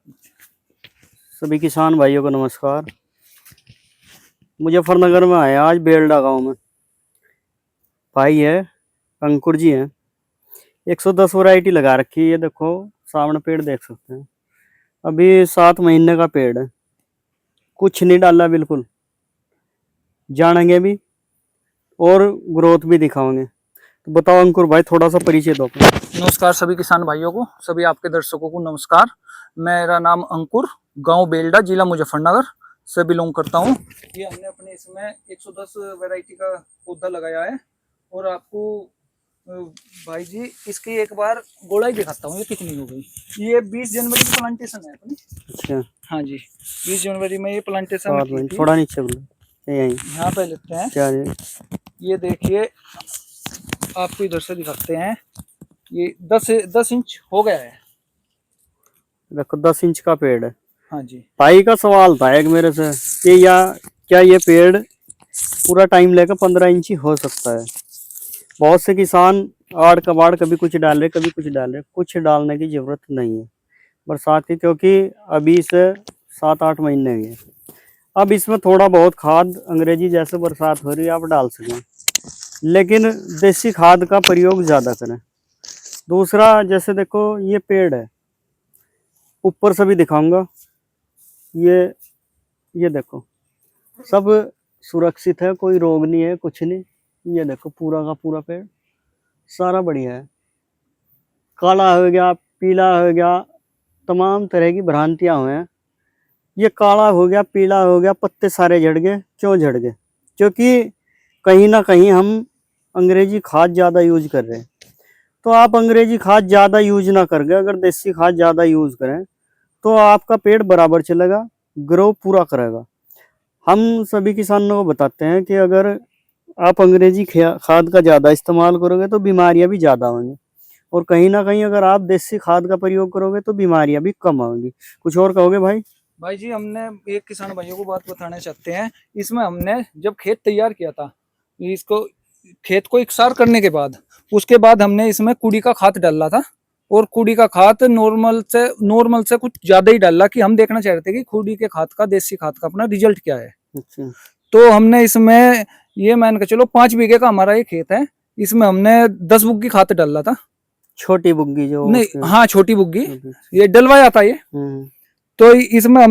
सभी किसान भाइयों को नमस्कार। मुजफ्फरनगर में आए आज बेलडा गांव में। भाई है अंकुर जी हैं। 110 वैरायटी लगा रखी है। ये देखो सामने पेड़ देख सकते हैं। अभी 7 महीने का पेड़ है। कुछ नहीं डाला, बिल्कुल जानेंगे भी और ग्रोथ भी दिखाओगे। तो बताओ अंकुर भाई, थोड़ा सा परिचय दो अपना। नमस्कार सभी किसान भाइयों को, सभी आपके दर्शकों को नमस्कार। मेरा नाम अंकुर, गांव बेलडा, जिला मुजफ्फरनगर से बिलोंग करता हूं। ये हमने अपने इसमें 110 वैरायटी का पौधा लगाया है। और आपको भाई जी इसकी एक बार गोलाई दिखाता हूँ, ये कितनी हो गई। ये 20 जनवरी की प्लांटेशन है अपनी। अच्छा, हाँ जी, 20 जनवरी में ये प्लांटेशन की थी। थोड़ा नीचे बोलो, यहीं यहाँ पे लेते हैं। क्या ये देखिए, आपको इधर से दिखाते हैं। ये 10 इंच हो गया है। देखो 10 इंच का पेड़ है। हाँ जी। भाई का सवाल था एक मेरे से कि क्या ये पेड़ पूरा टाइम लेकर 15 इंची हो सकता है। बहुत से किसान आड़ कबाड़ कभी कुछ डाल रहे, कभी कुछ डाल रहे। कुछ डालने की जरूरत नहीं है बरसात की, क्योंकि अभी से 7-8 महीने हुए। अब इसमें थोड़ा बहुत खाद अंग्रेजी जैसे बरसात हो रही है आप डाल सकें, लेकिन देसी खाद का प्रयोग ज़्यादा करें। दूसरा, जैसे देखो ये पेड़ है, ऊपर से भी दिखाऊंगा। ये देखो सब सुरक्षित है, कोई रोग नहीं है, कुछ नहीं। ये देखो पूरा का पूरा पेड़ सारा बढ़िया है। काला हो गया, पीला हो गया, तमाम तरह की भ्रांतियां हुए हैं। ये काला हो गया, पीला हो गया, पत्ते सारे झड़ गए। क्यों झड़ गए? क्योंकि कहीं ना कहीं हम अंग्रेजी खाद ज़्यादा यूज कर रहे हैं। तो आप अंग्रेजी खाद ज़्यादा यूज ना करके अगर देसी खाद ज़्यादा यूज करें तो आपका पेड़ बराबर चलेगा, ग्रो पूरा करेगा। हम सभी किसानों को बताते हैं कि अगर आप अंग्रेजी खाद का ज़्यादा इस्तेमाल करोगे तो बीमारियां भी ज़्यादा होंगी, और कहीं ना कहीं अगर आप देसी खाद का प्रयोग करोगे तो बीमारियां भी कम होंगी। कुछ और कहोगे भाई? भाई जी, हमने एक किसान भाइयों को बात बताना चाहते हैं। इसमें हमने जब खेत तैयार किया था, इसको खेत को इकसार करने के बाद, उसके बाद हमने इसमें कुड़ी का खाद डाला था। और कुड़ी का खाद नॉर्मल से कुछ ज्यादा ही डाला कि हम देखना चाह रहे थे कि कुड़ी के खाद का, देसी खाद का अपना रिजल्ट क्या है। अच्छा। तो हमने इसमें ये मान के चलो 5 बीघे का हमारा ये खेत है। इसमें हमने 10 बुग्गी खाद डाला था। छोटी बुग्गी जो नहीं, हाँ छोटी बुग्गी, ये डलवाया था ये। तो इसमें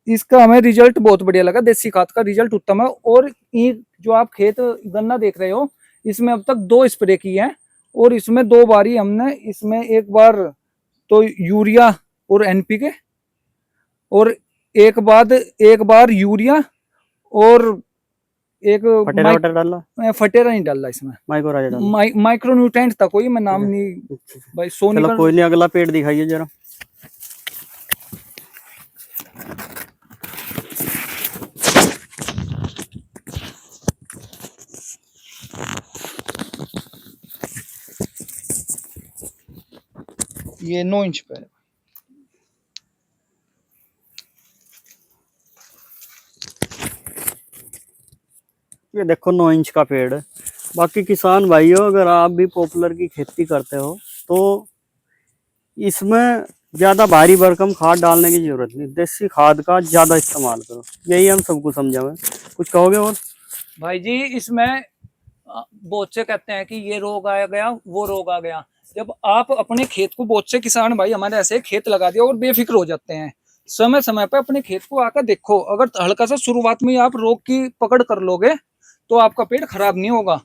इसका हमें रिजल्ट बहुत बढ़िया लगा। देसी खाद का रिजल्ट उत्तम है। और ये जो आप खेत गन्ना देख रहे हो, इसमें अब तक 2 स्प्रे की है। और इसमें 2 बारी हमने इसमें एक बार तो यूरिया और एनपीके, और एक बार यूरिया, और एक फटेरा नहीं डाला इसमें, माइक्रो न्यूट्रेंट था कोई, मैं नाम नहीं भाई चलो कोई नहीं, अगला पेड़ दिखाइए जरा। ये 9 इंच पे है। ये देखो 9 इंच का पेड़ है। बाकी किसान भाइयों, अगर आप भी पॉपुलर की खेती करते हो तो इसमें ज़्यादा भारी भरकम खाद डालने की जरूरत नहीं, देसी खाद का ज़्यादा इस्तेमाल करो। यही हम सबको समझावें। कुछ कहोगे और? भाई जी, इसमें बहुत से कहते हैं कि ये रोग आ गया, वो रोग आ गया। जब आप अपने खेत को, बहुत से किसान भाई हमारे ऐसे खेत लगा दिया और बेफिक्र हो जाते हैं। समय समय पर अपने खेत को आकर देखो। अगर हल्का सा शुरुआत में आप रोग की पकड़ कर लोगे तो आपका पेड़ खराब नहीं होगा।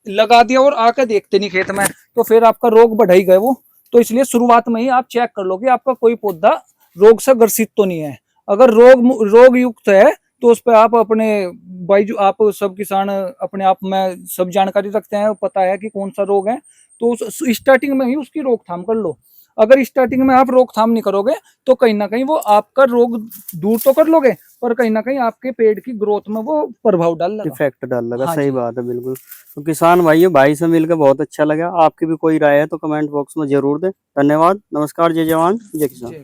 लगा दिया और आकर देखते नहीं खेत में, तो फिर आपका रोग बढ़ा ही गए वो। तो इसलिए शुरुआत में ही आप चेक कर लो कि आपका कोई पौधा रोग से ग्रसित तो नहीं है। अगर रोग युक्त है तो उस पर आप अपने भाई, जो आप सब किसान अपने आप में सब जानकारी रखते हैं, पता है कि कौन सा रोग है, तो स्टार्टिंग में ही उसकी रोकथाम कर लो। अगर स्टार्टिंग में आप रोकथाम नहीं करोगे तो कहीं ना कहीं वो आपका रोग दूर तो कर लोगे, पर कहीं ना कहीं आपके पेड़ की ग्रोथ में वो प्रभाव डाल लगा, इफेक्ट डाल लगा। हाँ सही जी। बात है, बिल्कुल। तो किसान भाइयों, भाई से मिलकर बहुत अच्छा लगा। आपकी भी कोई राय है तो कमेंट बॉक्स में जरूर दें। धन्यवाद। नमस्कार। जय जवान जय किसान।